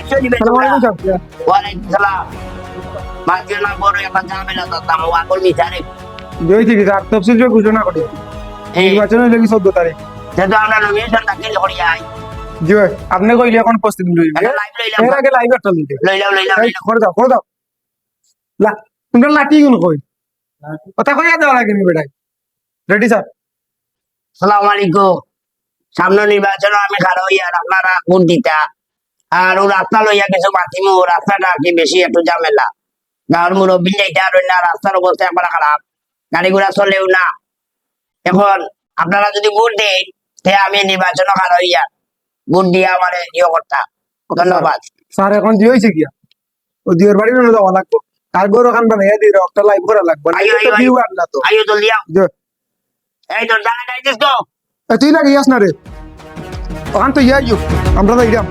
নিশ্চয় দিবে তোমরা। ওয়ালাইকুম সালাম। মাঝে না বড় একটা ঝামেলা তো তাও আগল বিচারে জয় থেকে স্যার তফসিল ঘোষণা করে নির্বাচন হইলে কি 14 তারিখ যেহেতু আমরা নমিনেশন দাখিল করি আই জয় আপনি কইলে এখন প্রস্তুতি লইবেন একটা লাইভ লইলাম এর আগে লাইভ একটা লইতে লইলাম করে দাও তোমরা লাঠি গুলো কই কথা কইয়া দেওয়া লাগে নি বেটাই রেডি স্যার আসসালামু আলাইকুম। সামনে নির্বাচন আমি খারাপ হইয়া আপনারা ভোট দিতা আর ও রাস্তা লইয়া কিছু মাতিমু রাস্তাটা কি বেশি একটু ঝামেলা গাঁর মুরব্বী যাইতে আর না রাস্তার অবস্থা একবার খারাপ গাড়ি ঘোড়া চলেও না। এখন আপনারা যদি ভোট দেন তে আমি নির্বাচন খারাপ হইয়া ভোট দিয়ে আমার ইয়ে করতাম। ধন্যবাদ স্যার এখন জি হইছে কি ও দিওর বাড়ি না যাওয়া লাগবো আর গরো খান বানাইয়া দি একটা লাইভ করা লাগবে না আইও, এটা আইও, ভিউ আর না তো আইও জলদি আও। জয় এই তোর জানা যাইছিস তো তুই না গিয়াস না রে ওখান তো ইয়া আমরা তো ইরাম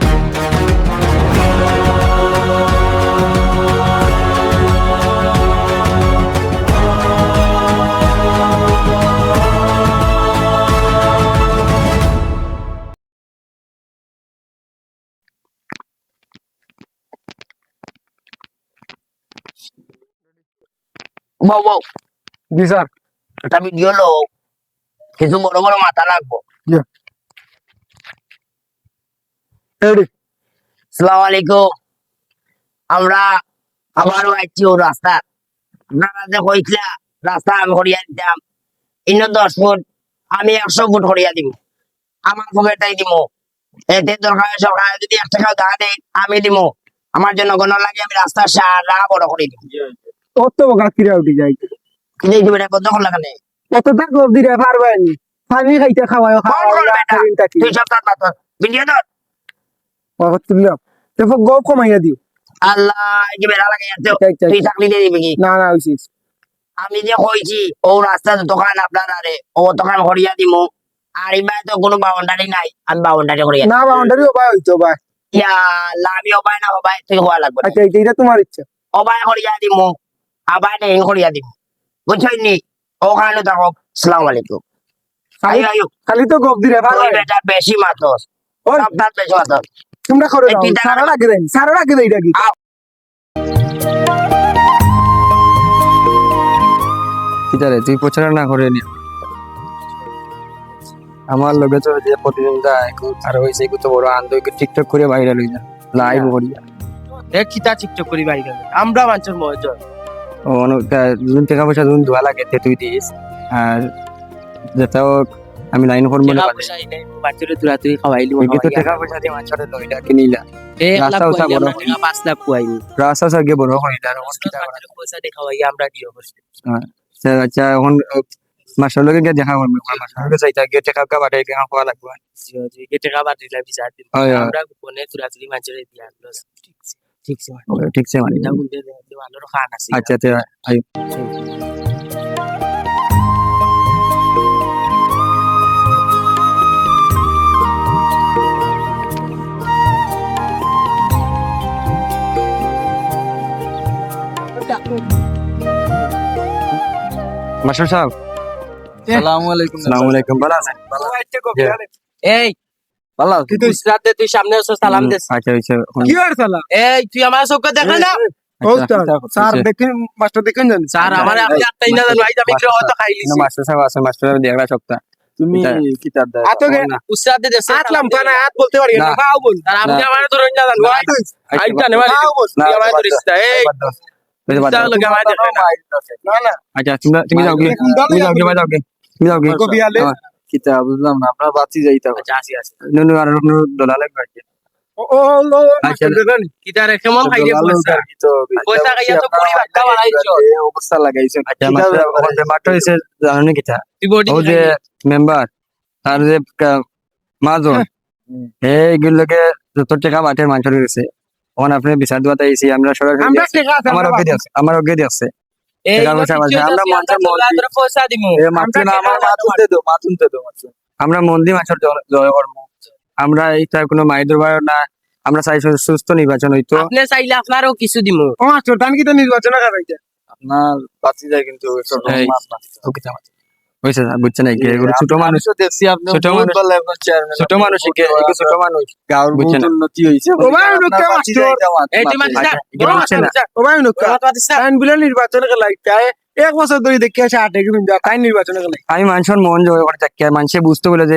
বউ বউ জি স্যার এটা ভিডিও লো কিছু বড় বড় মাথা লাগবো। জি রেডি আসসালামু আলাইকুম। আমরা আবারও আইছি ও রাস্তা আপনারা যে কইছিলা রাস্তা আমি করিয়া দিতাম 10 ফুট আমি 100 ফুট করিয়া দিব আমার পকেটটাই দিব এতে দরকার সরকার যদি 1 টাকাও দেখা দেয় আমি দিব আমার জন্য গণ লাগে আমি রাস্তার সারা বড় করে দিব। অত বকা কিরা উঠি যাই কিন্তু এই বেটা কত লাগানে এত টাকা দিরে পারবেন পানি খাইতে খাওয়ায় তুই সব তার পাত ভিডিও ধর তুললাম দেখো গো কমাইয়া দিও আল্লাহ এই যে বেড়া লাগে তুই চাকরি দিয়ে দিবি কি না না হইছিস আমি যে কইছি ও রাস্তার দোকান আপনার আরে ও দোকান করিয়া দিমু আর এবার তো কোনো বাউন্ডারি নাই আমি বাউন্ডারি করিয়া না বাউন্ডারি ওবাই হইতো ভাই ইয়া আমি অবাই না অবাই তুই হওয়া লাগবে না। আচ্ছা এইটা তোমার ইচ্ছা অবাই করিয়া দিমু আবাই নেই করিয়া দিমু বুঝছই নি ওখানে থাকো। আসসালামু আলাইকুম। আইও আইও খালি তো গপ দিরে তুই পারবেন বেটা বেশি মাতস ওই সব বেশি মাতস তোমরা করে এই দাও তুই টাকা- সারা রাখে দেন সারা রাখে দেই এটা কি কিতারে তুই প্রচারণা করে নি আমার লগে তো যে প্রতিযোগিতা আর হইছে কত বড় আন্দোলন টিকটক করে ভাইরাল হই না লাইভ করি দেখ কিতা টিকটক করি বাইরে আমরা মানুষের মজা ও যুন টাকা পয়সা যুন দোয়া লাগে তে তুই দিস আর যেটাও আমি লাইন করবো না বাচ্চারে তুই খাওয়াইলি এদিকে তো টাকা পয়সা দিয়ে মাছটা লইলা কিনিলা 1 লাখ রাস্তা উঠা বড় 5 লাখ কুয়াইনি রাস্তা সাগে বড় হইলা পয়সা দেখাওয়াই আমরা কি অবস্থা আচ্ছা এখন মাস্টার লগে গিয়ে দেখা করবো মাস্টার লগে চাইতা গিয়ে টাকা কা বাটাই কেন খাওয়া লাগবে যে টাকা বাদ দিলা বিচার দিন হয়, হয়। আমরা কোনে তুই মানুষের দিয়া ঠিক আছে ঠিক আছে মানে এটা বলতে ভালো খান আছে আচ্ছা আচ্ছা আই মাস্টার সাহেব আসসালামু আলাইকুম আসসালামু আলাইকুম ভালো আছেন এই ভালো তুই রাতে তুই সামনে এসে সালাম দিস আচ্ছা আচ্ছা কি আর সালা এই তুই আমার চোখে দেখে না ও স্যার দেখেন মাস্টার দেখেন জানি স্যার আমার আপনি আটটাই না জানো আইজ আমি কি হয়তো খাইলিছি মাস্টার সাহেব আছে মাস্টার সাহেব দেখলা সপ্তাহ তুমি কিতাব দাও আতকে উস্তাদ দে দেছে আতলাম কানা আত বলতে পারি না না। বাও বল আর আপনি আমার ধরে না জানো আইতা নে মারি তুই আমার ধরিস এই উস্তাদ লগে আমার দেখে না না না আচ্ছা তুমি যাও গে তুমি যাও গে যাও গে তুমি যাও গে কবি আলে কিতাব বুঝলাম না আপনার বাতি যাইতা আচ্ছা আসি আসি নুনু আর নুনু দলালে গাড়ি ও লো আচ্ছা কি তার কেমন খাইলে পয়সা পয়সা খাইয়া তো পুরি ভাত বানাইছো অবস্থা লাগাইছে আচ্ছা মাস্টার মাস্টার এসে জানেন কিতা তুই বডি ও যে মেম্বার আর যে মাজন এইগুলোকে যত টাকা বাটের মানুষ রয়েছে ওখানে আপনি বিচার দেওয়াতে এসেছি আমরা সরাসরি আমরা ঠিক আছে আমার অজ্ঞাতি আছে আমার অজ্ঞাতি আছে এই টাকা পয়সা আছে আমরা মঞ্চের মন্দির পয়সা দিমু মাতুন আমার মাতুন দে আমরা মন্দির মাছের জয় কর্ম আমরা এইটা কোনো মাইদুর বার না আমরা চাই সুস্থ নির্বাচন হইতো আপনি চাইলে আপনারও কিছু দিমু ও মাস্টার তান কি তো নির্বাচন করাইতে আপনার বাঁচি যায় কিন্তু বুঝছে না, বুঝছে না কি এগুলো ছোট মানুষ, দেখছি আপনি ছোট বহুত মানুষ, ভালো একজন চেয়ারম্যান, ছোট মানুষ এগুলো ছোট মানুষ গাঁওর বুঝছে বহুত না। উন্নতি হয়েছে। ও ভাই, উন্নতি আপনার মাস্টার। বাতিজা এটা এই তুই মাতিস না। এগুলো বুঝছে না। ও ভাই নকা আইন বিলে নির্বাচন গেলাই তাই 1 বছর ধরে দেখি আছে 8 এগুলো তাই নির্বাচন গেলাই আমি মানুষের মন জয় করে থাকি আর মানুষে বুঝতে বলে যে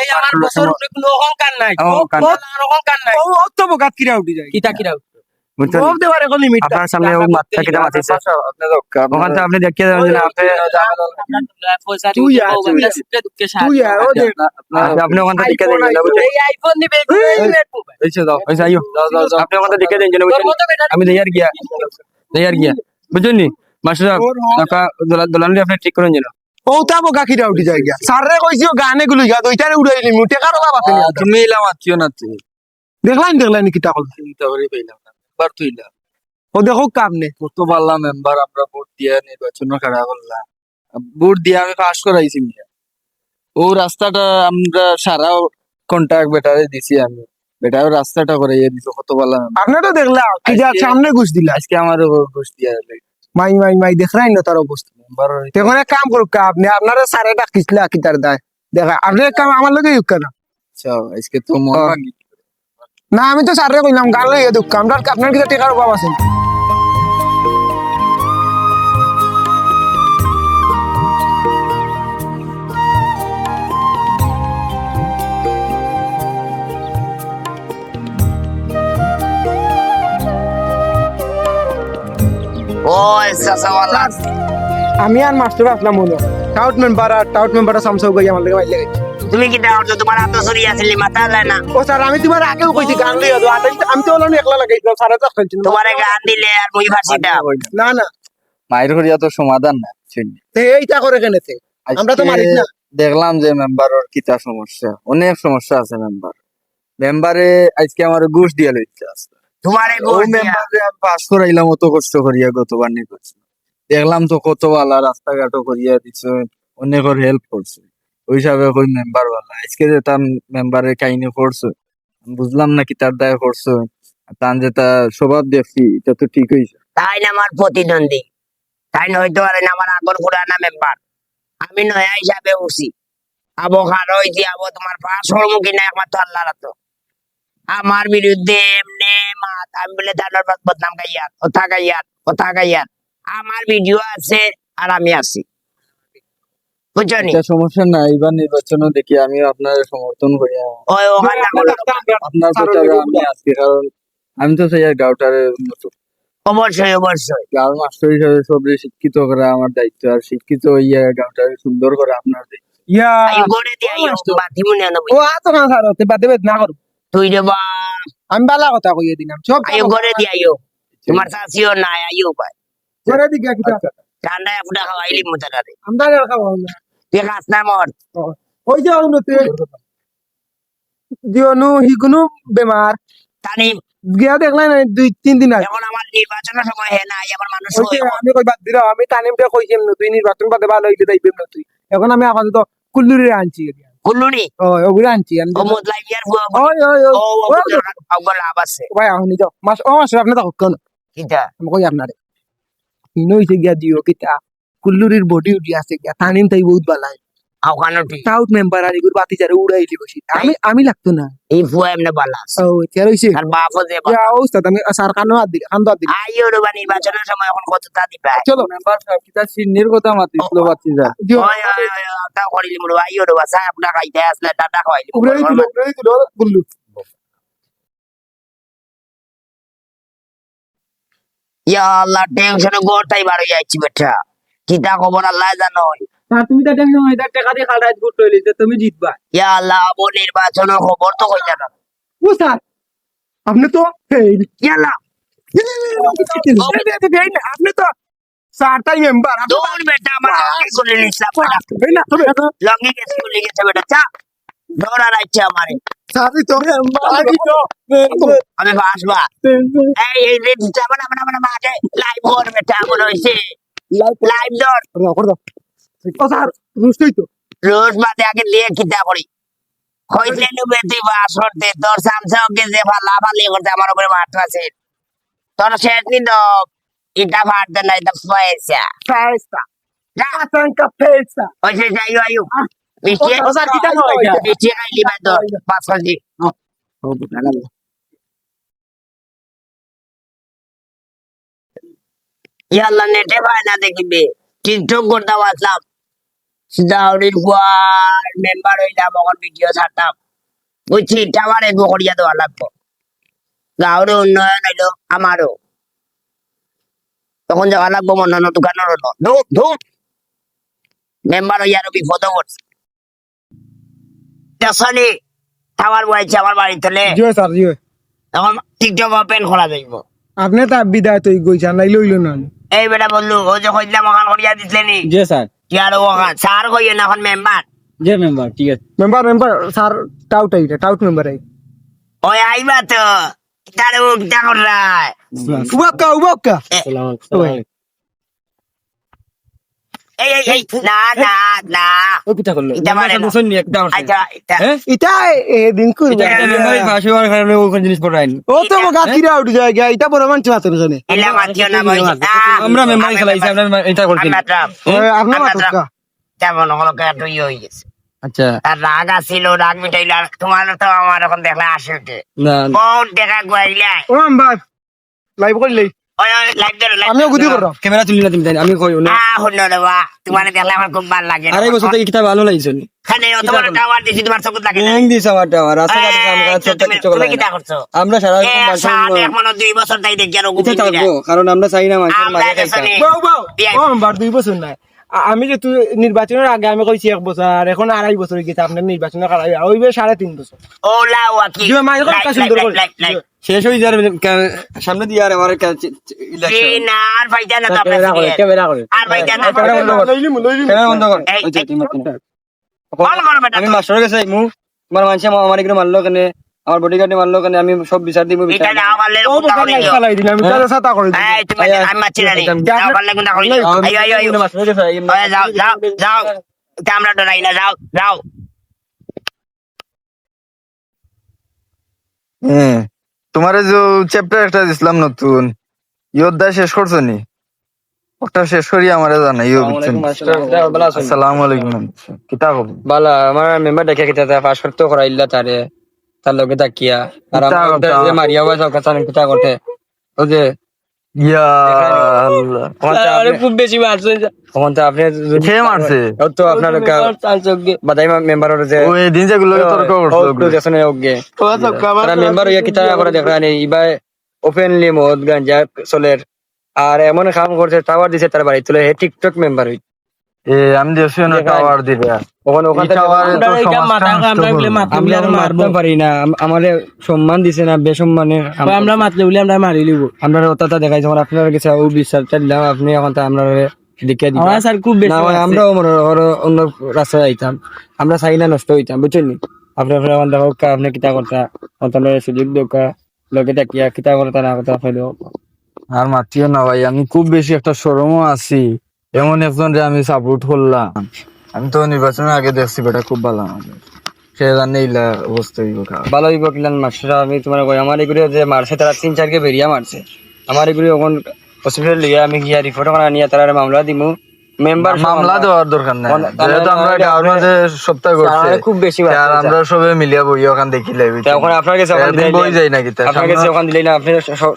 এই আমার বছর কোনো অহংকার নাই, অহংকার ও আর অহংকার নাই। ও তো বগাত কিরা উঠি যায় কিতা কিরা বুঝছেন, ও দেওয়ার এখন লিমিট আপনার সামনে ও মাথা কেটে মাতিছে, আপনি রক্ষা ওখান থেকে আপনি দেখিয়ে দেবেন যে না, আপনি পয়সা তুই দিয়ে আর, বউ বাচ্চা সুখে দুঃখে তুই সাহায্য আর ও করে। দেখ আপনি ওখান থেকে দেখিয়ে দেবেন না, বুঝছেন। এই আইফোন নিবে হয়েছে দাও ওই যে আইও, আপনি ওখান থেকে দেখিয়ে দেন যেন, বুঝছেন। আমি দেয়ার গিয়া বুঝছেন নি মাস্টার দোলান আপনি ঠিক করেন যেন। ও তা বগা কিরা উঠি যায় গিয়া স্যারে কইছিও গানে গুলো গিয়া দুইটারে উড়াইলি মুটে কারো লাভ আছে নি। তুমি এলাম আত্মীয় না তুই দেখলাম কিতা কল চিন্তা করে পেলাম না এবার তুই না ও দেখো কামনে কত পারলাম মেম্বার আমরা ভোট দিয়ে নির্বাচন খাড়া করলাম, ভোট দিয়ে আমি পাস করাইছি মিয়া। ও রাস্তাটা আমরা সারা কন্ট্রাক্ট বেটারে দিছি, আমি বেটার রাস্তাটা করাইয়া দিছো, কত পারলাম। আপনি তো দেখলাম কি যা আজকে- সামনে ঘুষ দিলা আজকে আমার ঘুষ দিয়ে মাই দেখলাই না তার অবস্থা মেম্বার তখন এক কাম করুক আপনি আপনারা স্যারে ডাকিছিলা কি তার দায় দেখা আপনি এক কাম আমার লগে ইউজ করেন আজকে তো মন হ্যাঁ। ভাঙি। না আমি তো স্যারে কইলাম গান লইয়া দুঃখ আপনার কিতা টেকার অভাব আছে ও চাচাওয়ালা আমি আর মাস্টার আসলাম মনে টাউট মেম্বার সামসাও গই আমার লগে মাইলে গেছে তুমি কি দাও তোমার হাত চুরি আসলি মাথা হলে না ও স্যার আমি তোমার আগেও কইছি গান লইয়া দাও আমি তো বললাম একলা লাগাইছিলাম স্যারে তো খেলছিল তোমারে গান দিলে আর মুই ভাসি দাও না না মায়ের করিয়া তো সমাধান না শুনি। তে এইটা করে কেনেছে আমরা তো আজকে মারিক না দেখলাম যে মেম্বারের কিতা সমস্যা, অনেক সমস্যা আছে মেম্বারে আজকে আমার ঘুষ দিয়ে লইতে আসছে। তোমারে ও গোল দিয়া মেম্বারে আমি পাস করাইলাম অত কষ্ট করিয়া, গতবার নিয়ে করছি দেখলাম তো কত ভালো রাস্তাঘাটও করিয়া দিচ্ছে, অনেকের হেল্প করছে, ওই হিসাবে কই মেম্বার ভালো। আজকে যে তার মেম্বারের কাহিনী করছে বুঝলাম না কি তার দায় করছে, তার যে তার স্বভাব দেখছি এটা তো ঠিক হয়েছে। তাই না আমার প্রতিদ্বন্দ্বী, তাই নয়তো পারে না আমার আগর পুরানা মেম্বার, আমি নয়া হিসাবে উঠছি। আবো খারো হয়েছি, আবো তোমার পাশ হরমু কিনা একমাত্র আল্লাহ রাতো। আমার বিরুদ্ধে এমনি মাত আমি বলে তার বদনাম গাইয়াত কথা গাইয়াত আমার ভিডিও আছে আর আমি আছি, বুঝছো নি? এটা সমস্যা না, এবার নির্বাচনও দেখি আমি আপনার সমর্থন করি, ওই ওখানে আপনার প্রচারে আমি আছি, কারণ আমি তো চাই গাঁওটারে উন্নত, অবশ্যই গাঁওর মাস্টার হিসাবে সবরে শিক্ষিত করা আমার দায়িত্ব, আর শিক্ষিত হইয়া গাঁওটারে সুন্দর করে আপনার দায়িত্ব। ইয়া আইও করে দিয়ে আইও বাতি মনে না ও আতো না স্যার ওতে বাদে বেদ না করো তুই রে বা আমি বালা কথা কইয়ে দিলাম সব আইও করে দিয়ে আইও তোমার শাশিও নাই আইও পাই করে দি গিয়া কিতা ঠান্ডা ফুটা খাওয়াইলি মুতারে আমরা আর খাবো না তুই খাস না মর ওই যে উন্নতি দিওনু হিগুনু বেমার তানি গিয়া দেখলাই না 2-3 দিন আগে এখন আমার নির্বাচনের সময় হে নাই আমার মানুষ ওই যে আমি কই বাদ দিলাম আমি তানিমকে কইছিলাম না তুই নির্বাচন বাদে ভালো হইলে যাইবেন না তুই এখন আমি আপাতত কুল্লুরি আনছি কুল্লুনি ওই ওগুলো আনছি আমি ও মোদলাই ইয়ার ফুয়া ওই ওই ও ওই অগল লাভ আছে ভাই আহুনি যাও মাস ও মাস আপনি তো কোন কিটা আমি কই আপনারে ইনো হইছে গিয়া দিও কিতা কুল্লুরির বডি উঠি আছে গিয়া তানিম তাই বহুত বালাই আওখানো ঠিক সাউথ মেম্বার আর এগুলো বাতি যারে উড়াইলি বসি আমি লাগতো না এই ফুয়া এমনে বালা আছে ও চেয়ার হইছে আর বাপও যে ইয়া ওস্তাদ আমি সার কানো হাত দিলে খান দাও দিলে আইও রে বা নির্বাচনের সময় এখন কত তা দিবা চলো মেম্বার সাহেব কিতা সিন্নির কথা মাতিছিল বাচ্চা দিও ওই তা করিলি মুড়ো আইও রে বা সাহেব না খাইতে আসলে টাটা খাইলি উড়াই দিলো কুল্লু ইয়া আল্লাহ টেনশনে গোটাই বার হয়ে যাচ্ছি বেটা কিতা খবর আল্লাহ জানো আর তুমি তো টেনশন হইতা টাকা দিয়ে খাড়াই গুড হইলি তুমি জিতবা ইয়া আল্লাহ আবু নির্বাচনের খবর তো কই জানো ও স্যার আপনি তো ফেল ইয়া আল্লাহ আপনি তো স্যারটাই মেম্বার দৌড় বেটা আমার আগে চলে নিছিলাম লঙ্গি গেছে চলে গেছে বেটা চা দৌড়া রাখছে আমারে স্যারই তো মেম্বার আমি আসবা এই রে যাবা না মানে মাঠে লাইভ কর বেটা মনে হইছে লাইভ দর করে দাও ও স্যার রুস্তই তো রোজ বাদে আগে দিয়ে কিতা করি কইলে নেবে তুই বাস করতে তোর সামসাকে যে লাফালি করতে আমার উপরে মাঠ আছে তোর শেষ দিন ইটা ফাটতে নাই তো পয়সা ফাইস্তা Atanka pesa. ওইসে যাই আয়ু মিষ্টি ও স্যার কিটা কয় এটা? মিষ্টি খাইলি বা তো 5 কেজি ইয়াল্লা নেটে পায় না দেখিবে টিকটক করতে পারলাম সিদাউরির গোয়ার মেম্বার হইলাম এখন ভিডিও ছাড়তাম বুঝছি এটা আমার এগো করিয়া দেওয়া লাগবো গাঁওর উন্নয়ন হইলো আমারও তখন যাওয়া লাগবো মন্ডন দোকানের হলো ধূপ ধূপ মেম্বার হইয়া আরো বিপদ করছে আসলে টাওয়ার বয়েছে আমার বাড়ি তলে জিও স্যার জিও। তখন টিকটক ওপেন করা যাইব আপনি তো বিদায় তুই গইছা নাই লইল না। এই বেটা বললু ও যে কইলাম ওখান করিয়া দিছিলে নি জি স্যার কি আর ওখান স্যার কইয়ে না এখন মেম্বার জি মেম্বার ঠিক আছে মেম্বার স্যার টাউট আইটা টাউট মেম্বার আই। ওই আইবা তো তার ও কিটা করায় উবাক্কা। এই না না না ও কিটা করলো এটা মানে না। শুননি একটা আচ্ছা এটা হ্যাঁ এটা দিন করবে। এটা মেম্বারই ফাঁসি হওয়ার কারণে ওখানে জিনিস পড়ায়নি ও তো মগা কিরা উঠে যায় গা এটা বড় মানছে মাত্র জানে। ইলা মাতিও না বই আমরা মেম্বারই খেলাইছি আমরা এটা করছি আমরা ট্রাম আপনি মাত্র তেমন হলো কেটু হয়ে গেছে আচ্ছা তার রাগ আসছিল রাগ মিটাইল আর তোমার তো আমার এখন দেখলে আসে উঠে না কোন দেখা গুয়াইলা ও ভাই লাইভ করলি ওই লাইভ ধরো আমিও গুদি করব। ক্যামেরা তুলি না তুমি জানি আমি কই না শুনো রে বা তোমার দেখলে আমার খুব ভালো লাগে আড়াই বছর থেকে কিতা ভালো লাগছে খানে তোমার টাওয়ার দিছি তোমার চোখ লাগে না ব্যাংক দিছে আমার টাওয়ার রাস্তাঘাটে কাম কাজ সব কিছু তুমি করে কি করছো আমরা সারা সাত এখনো 2 বছর তাই দেখি আর এটা থাকবো কারণ আমরা চাই না মানুষের আমরা মাঝে গেছে নি। বাউ বাউ ও বার 2 বছর নাই। আমি যে তুই নির্বাচনের আগে আমি কইছি 1 বছর এখন 2.5 বছর গেছে আপনার নির্বাচনের কারণে ওইবে 3.5 বছর। ও লাও কি জিও মাইল কথা সুন্দর করে। শেষ হয়ে যাবে সামনে দিয়ে আর আমার এই না আর ভাইটা না তো আপনার ক্যামেরা করে আর ভাইটা না লইলিম ক্যামেরা বন্ধ কর এই, ওই যে এই, তুমি কল করো বেটা আমি মাস্টার কাছে মু আমার মানুষ আমার এগুলো মারলো কেন আমার বডিগার্ড মারলো কেন আমি সব বিচার দিব এটা বিচার দাও পারলে ও কোনটা করে বকাল দিও চালাই দিন আমি তার সাথে করে দিই। এই তুমি আমি মাছি না দাও পারলে কোনটা করে দিও আইও আইও আইও মাস্টার কাছে ওই যাও যাও যাও ক্যামেরা ডরাই না যাও যাও হ্যাঁ তোমার যে চ্যাপ্টার একটা দিছিলাম নতুন ইয়োদ্ধা শেষ করছো নি ওটা শেষ করি আমারে জানা ইয়ো বুঝছেন আসসালামু আলাইকুম কিতা হবে বালা আমার মেম্বার দেখে কিতা পাস করতে করাইলা তারে তার লগে তাকিয়া আর কিতা আমার কথা? যে মারিয়া বাজা কথা কিতা করতে ও যে ইয়া আল্লাহ আরে খুব বেশি মারছে তখন তো আপনি কে মারছে ও তো আপনার বাদাই মেম্বারের যে ওই দিন যেগুলো তর্ক করছো দেখছেন ওকে তারা মেম্বার হইয়া কিতা করে দেখা নেই ইবা ওপেনলি মদ গাঞ্জা চলের আর এমন কাম করছে টাওয়ার দিছে তার বাড়ি তুলে হে টিকটক মেম্বার হই এ আমি দেখছি না টাওয়ার দিবে ওখানে ওখান থেকে আমরা মারতে পারি না আমাদের সম্মান দিছে না বেসম্মানে আমরা মারলে বলে আমরা মারি লিব আমরা ওটা দেখাই যখন আপনার কাছে ও বিশ্বাসটা দিলাম আপনি এখন তো আমরা লিখে দিবেন আমরা স্যার খুব বেশি আমরাও অন্য রাস্তায় যাইতাম আমরা চাই না নষ্ট হইতাম বুঝছেন নি আপনি আপনার এখন দেখো আপনি কিতা করতা অন্তরে সুযোগ দোকা লোকে দেখিয়া কিতা করতা না কথা ফেলো আর মাতিও না ভাই আমি খুব বেশি একটা শরমও আছি এমন একজন যে আমি সাপোর্ট করলাম আমি তো নির্বাচনের আগে দেখছি বেটা খুব ভালো আমাদের সে জানে ইলা অবস্থা হইব ভালো হইব কিলান মাস্টার আমি তোমার কই আমার এগুলো যে মারছে তারা 3-4 কে বেরিয়া মারছে আমার এগুলো এখন হসপিটাল লিয়া আমি গিয়া রিপোর্ট করা নিয়ে তারা মামলা দিমু মেম্বার মামলা দেওয়ার দরকার নাই যেহেতু আমরা গাঁওর মাঝে সপ্তাহ করছে খুব বেশি আর আমরা সবে মিলিয়া বই ওখান দেখি লাইবি ওখানে আপনার কাছে বই যাই নাকি আপনার কাছে ওখান দিলেই না আপনি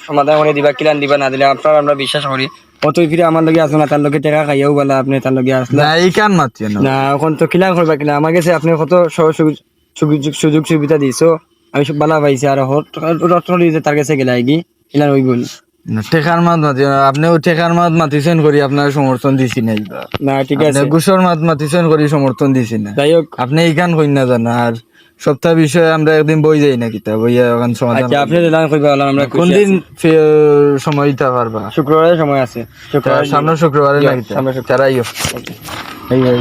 সমাধান করে দিবা কিলান দিবা না দিলে আপনার আমরা বিশ্বাস করি অতই ফিরে আমার লগে আসো না তার লগে টাকা খাইয়াও বলা আপনি তার লগে আসলে না এই কান মাতিও না না এখন তো কিলান করবা কিনা আমার কাছে আপনি কত সুযোগ সুবিধা দিছো আমি সব বালা পাইছি আর তার কাছে গেলে আইগি কিলান ওই বল টেকার মাত মাতিও না আপনিও টেকার মাত মাতিছেন করি আপনার সমর্থন দিছি নাই না ঠিক আছে গুসর মাত মাতিছেন করি সমর্থন দিছি না যাই হোক আপনি এই কান কই না জানা আর সপ্তাহ বিষয়ে আমরা একদিন বই যাই না কিতা বইয়া ওখান সমাধান আচ্ছা আপনি দিলাম কইবা আমরা কোন দিন সময় দিতে পারবা শুক্রবারের সময় আছে শুক্রবার সামনে শুক্রবারে না কিতা সামনে তারাইও এই এই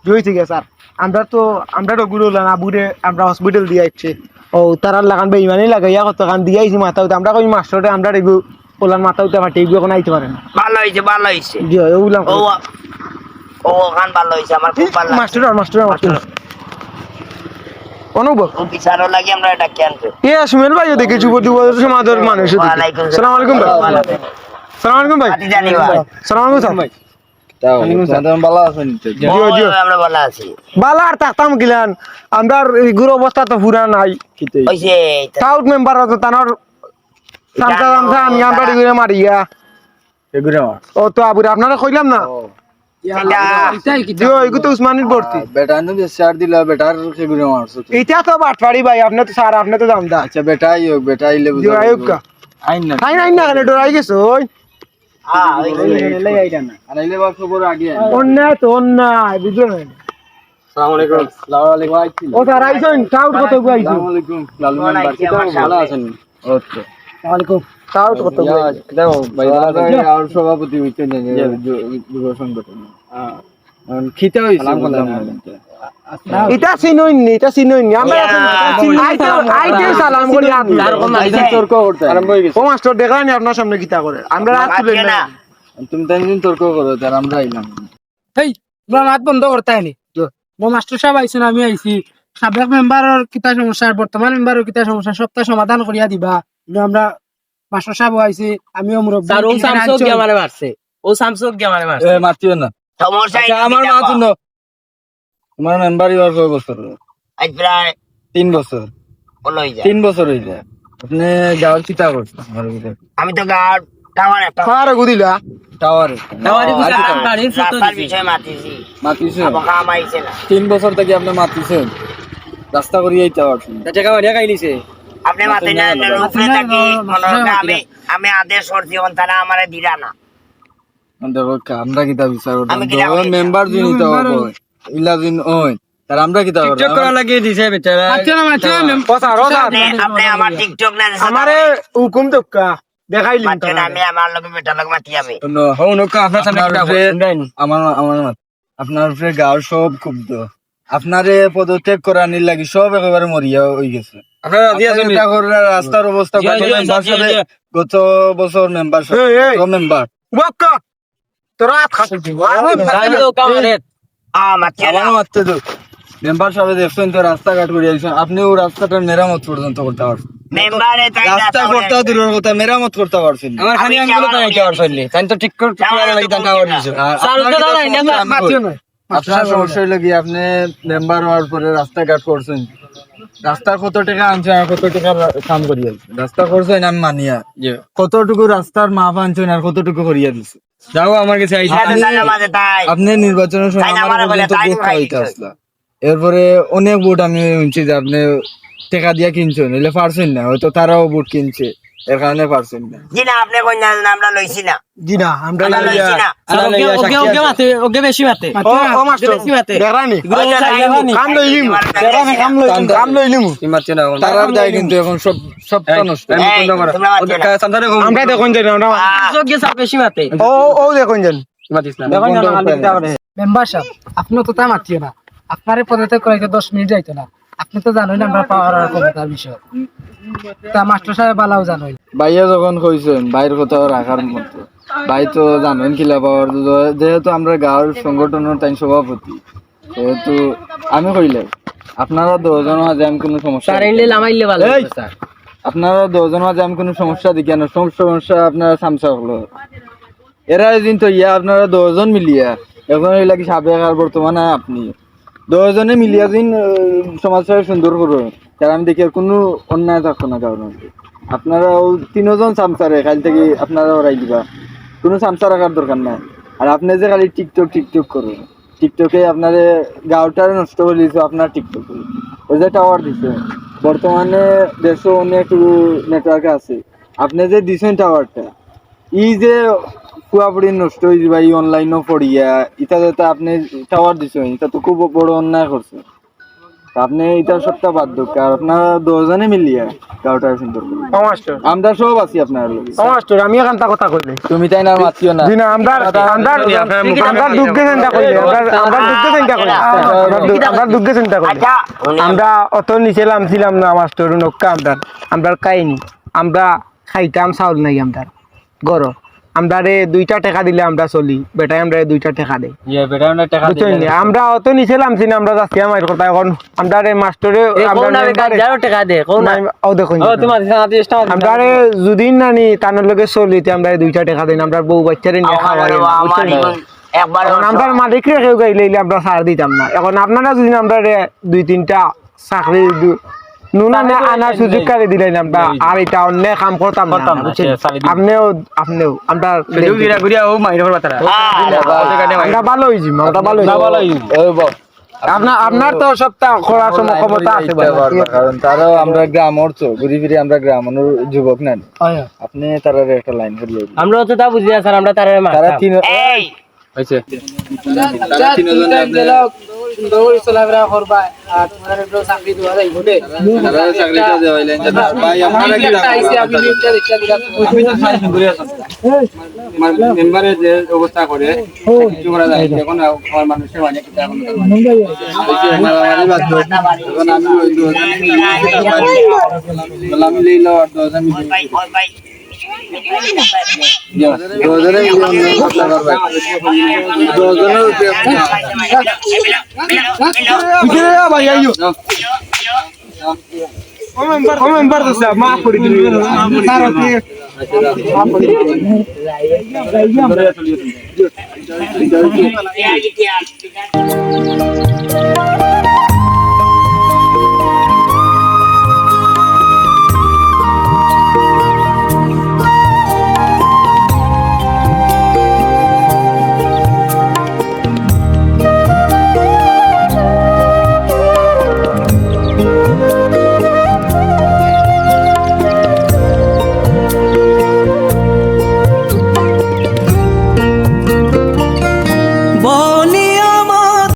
জয় ঠিক আছে স্যার আমরা তো গুরু না বুড়ে আমরা হসপিটাল দিয়ে আইছে ও তারা লাগান বেইমানি লাগাইয়া কত কান দিয়ে আইছি মাথা উঠে আমরা কই মাস্টারে আমরা রেগু ওলার মাথা উঠে ফাটে এগুলো এখন আইতে পারে না ভালো হইছে ভালো হইছে জি ওগুলা ও ও গান ভালো হইছে আমার খুব ভালো লাগছে মাস্টার অনুভব ও বিচারও লাগি আমরা এটা কেন এ সুমেল ভাই দেখি যুব 2 বছর সমাজের মানুষ ওয়ালাইকুম আসসালামু আলাইকুম ভাই ভাই সালাম আলাইকুম ভাই মাতি জানি ভাই সালাম আলাইকুম ভাই তাও তোমাদের ভালো আছেন তো? জিও জিও আমরা ভালো আছি বালা আর থাকতাম গিলান আমরা এগুলো অবস্থা তো পুরা নাই কিতে হইছে সাউথ মেম্বার আছে তানোর সামসা সামসা আমি আমরা এগুলো মারিয়া এগুলো আমার ও তো আবুরে আপনারা কইলাম না জিও এগুলো তো উসমানির ভর্তি বেটা নে শেয়ার দিলা বেটার এগুলো মারছো তো। এটা তো বাটপাড়ি ভাই আপনি তো স্যার আপনি তো জানতা আচ্ছা বেটা আইও বেটা আইলে জিও আয়ুব কা আইন না নাই নাই না কেন ডরাই গেছো ওই আর আইলে বা খবর আগে আইন। অন্যায় তো অন্যায় বুঝলেন আসসালামু আলাইকুম আসসালামু আলাইকুম আইছিল ও স্যার আইছেন সাউথ কত গুয়াইছো আসসালামু আলাইকুম লালু মেম্বার কি ভালো আছেন ওকে ওয়ালাইকুম সাউথ কত গুয়াইছো দাও ভাই আর সভাপতি হইতেন যুব সংগঠন খিতা হইছে এটা চিনুইনি এটা চিনুইনি আমরা আইতে সালাম করি আপনি তর্ক করতে আরম্ভ হয়ে গেছে ও মাস্টার দেখানি আপনার সামনে কিতা করে আমরা রাত তুলেন না তুমি তাই দিন তর্ক করো তার আমরা আইলাম এই মাত বন্ধ করতে হয়নি মাস্টার সাহেব আইসুন আমি আইছি সাবেক মেম্বারের কিতা সমস্যা বর্তমান মেম্বারের কিতা সমস্যা সবটা সমাধান করিয়া দিবা আমরা মাস্টার সাহেব আইছি আমিও মুরব্বী স্যার ও সামসুক গিয়ে আমারে মারছে ও সামসুক গিয়ে আমারে মারছে এ মাতিও না সমস্যা আচ্ছা আমার মা শুনো তোমার মেম্বার ইওর কয় বছর আজ প্রায় 3 বছর বলই যায় 3 বছর হইছে আপনি গাঁও চিতা করছেন আমার ভিতরে আমি তো গাঁর টাওয়ার একটা কার গুদিলা টাওয়ার টাওয়ারে বাড়ির ফটো রাস্তার দিছি বিষয়ে মাতিছি মাতিছেন আবার কাম আইছে না 3 বছর থেকে আপনি মাতিছেন রাস্তা করিয়ে আইতে পারছেন টাকা মারিয়া খাইলিছে আপনি মাতি না উপরে থাকি আমি আদেশ করছি তারা আমারে দিরা না দেখো আমরা কিতা বিচার আমি কিতা করতাম করি? মেম্বার দিন তো ইলাজিন ওই তার আমরা কিতা টিকটক করা করতাম লাগিয়ে দিছে বেচারা ও স্যার ও স্যার আপনি আমার টিকটক না আমারে হুকুম দক্কা দেখাইলিম মাতিও না, আমি আমার লগে বেটার লগে মাতি যাবে হো নকা আপনার সামনে আপনার কিটা উপরে- আমার আমার মত আপনার উপরে গাঁর সব ক্ষুব্ধ আপনারে পদত্যাগ করানির লাগি সব একেবারে মরিয়া হয়ে গেছে আপনারা দিয়া আপনার এটা করে রাস্তার অবস্থা জি, গত জি, মেম্বার জি, সাথে জি। গত বছর মেম্বার এই এই মেম্বার বক্কা তোরা হাত খাসি দিব মাতিও না আমার মারতে তো মেম্বার সাহেব দেখছেন তো রাস্তাঘাট করে আইছেন আপনি ও রাস্তাটার মেরামত পর্যন্ত করতে পারছেন মেম্বারে তাই রাস্তা করতে দূরের কথা মেরামত করতে পারছেন না। আমার খালি আমি আঙ্গুল তো যাওয়ার নাইতে পারছলি তাই তো টিকটক করা লাগি তাই টাওয়ার দিছে আর স্যার আপনার উঠে যেটা দাঁড়াই না সমস্যা আমি মাতিও কই। না আপনার সমস্যা হইলো কি আপনি মেম্বার হওয়ার পরে রাস্তাঘাট করছেন রাস্তা কত টাকা আনছেন আর কত টাকা কাম করিয়া দিচ্ছেন রাস্তা করছেন আমি মানিয়া কতটুকু রাস্তার মাপ আনছেন আর কতটুকু করিয়া দিচ্ছে যাও আমার কাছে আইছে মাঝে তাই আপনি নির্বাচনের সময় তাই না, আমার আমার বলে পর্যন্ত তাই ভোট ভাই। পাইতে আসলা এরপরে অনেক ভোট আমি শুনছি যে আপনি টাকা দিয়া কিনছেন এলে পারছেন না হয়তো তারাও ভোট কিনছে এর কারণে পারছেন না জি না আপনি কোন জানেন আমরা লইছি না জি না আমরা আমরা লইছি না ওকে বেশি মাতে ও মাস্টার বেশি মাতে দেখানি কাম লইলিম কাম লইলিম মারছে না তারার দায় কিন্তু এখন সব সবটা নষ্ট আমরা দেখুন জানি আমরা ওকে সব বেশি মাতে ও ও দেখুন জানি মাতিস না দেখুন জানি মেম্বার সাহেব আপনি তো তা মাতিও না আপনারে পদত্যাগ করাইতে 10 মিনিট যাইতো না আপনি তো জানেন আমরা পাওয়ার আর ক্ষমতার বিষয় তা মাস্টার সাহেব বালাও জানেন ভাইয়া যখন কইছেন ভাইয়ের কথা রাখার মতো ভাই তো জানেন কিলা পাওয়ার যেহেতু আমরা গাঁওর সংগঠনের তাই সভাপতি সেহেতু আমি কইলে আপনারা 10 জন মাঝে আমি কোনো সমস্যা স্যার এলে লামাইলে ভালো এই! স্যার আপনারা 10 জন মাঝে আমি কোনো সমস্যা দেখি না সব সমস্যা আপনারা সামসা হলো এরা দিন তো ইয়া আপনারা 10 জন মিলিয়া এখন এই লাগি সাবেক আর বর্তমানে আপনি 10 জনে মিলিয়া দিন সমাজটাকে সুন্দর করো তার আমি দেখি আর কোনো অন্যায় থাকতো না কারণ আপনারা 3 জন সামসারে কাল থেকে আপনারা ওরাই দিবা কোনো সামসা রাখার দরকার নাই আর আপনি যে খালি টিকটক করুন টিকটকে আপনারে গাঁওটারে নষ্ট করে দিয়েছে আপনার টিকটক ওই যে টাওয়ার দিছে বর্তমানে দেশে অনেক নেটওয়ার্ক আছে আপনি যে দিছেন টাওয়ারটা ই যে পুরাপুরি নষ্ট হয়ে যাবে এই অনলাইনও পড়িয়া এটা যাতে আপনি টাওয়ার দিছেন এটা তো খুব বড় অন্যায় করছে তা আপনি এটা সবটা বাদ দোক আর আপনারা 10 জনে মিলিয়া গাঁওটা সুন্দর করুন ও মাস্টার আমরা সব আছি আপনার লগে ও মাস্টার আমি এখানটা কথা কইলে তুমি তাই না মাতিও না জি না আমরা দুঃখে চিন্তা করি আমরা দুঃখে চিন্তা করি আমরা দুঃখে চিন্তা করি আচ্ছা আমরা অত নিচে ছিলাম না মাস্টার নক্কা আমরা কাইনি আমরা খাইতাম চাউল নাই আমরা গরম আমরা 2টা টাকা দিলে আমরা চলি বেটাই আমরা 2টা টাকা দেই ইয়ে বেটা আমরা টাকা বুঝছেন নি? আমরা অত নিছিলাম সিনা আমরা যাচ্ছি আমার কথা এখন আমরা মাস্টারে আমরা মেম্বারে টাকা দে কোন ও দেখুন ও তোমার সাথে ইস্টা আমরা যদি নানি তানোর লগে চলিতে আমরা 2টা টাকা দেন আমরা বউ বাচ্চারে নিয়ে খাওয়াই আমার একবার এখন আমরা মালিক রেখেও গাইলে আমরা ছাড় দিতাম না এখন আপনারা যদি আমরা 2-3টা চাকরি নুনা না আনার সুযোগ করে দিলেন আমরা আর এটা অন্য কাম করতাম না বুঝছেন? আপনিও আমরা ঘুরিয়া ঘুরিয়া ও মাইর বাতারা আমরা ভালো হইছি আমরা ভালো হইছি আপনার তো সপ্তাহ করার সময় ক্ষমতা আছে ভাই। কারণ তারাও আমরা গ্রামর তো ঘুরি ফিরি আমরা গ্রামর যুবক নেন আপনি তারা একটা লাইন করিয়ে দিন। আমরা তো তা বুঝি না স্যার আমরা তারে তারা তিন এই হয়েছে সুন্দর করে চলাফেরা করবা আর তোমার একটু চাকরি দেওয়া যাইব দে তারা চাকরিটা দেওয়াইলেন যে ভাই আপনারা কি আমি লিখটা দেখলা মেম্বারে যে অবস্থা করে কিছু করা যায় এখন আমার মানুষের মানে কিছু এখন আমি লইলো আর 2000 ভাই ভাই মেম্বার তো স্যার মাফ করে দিন স্যার ওকে এই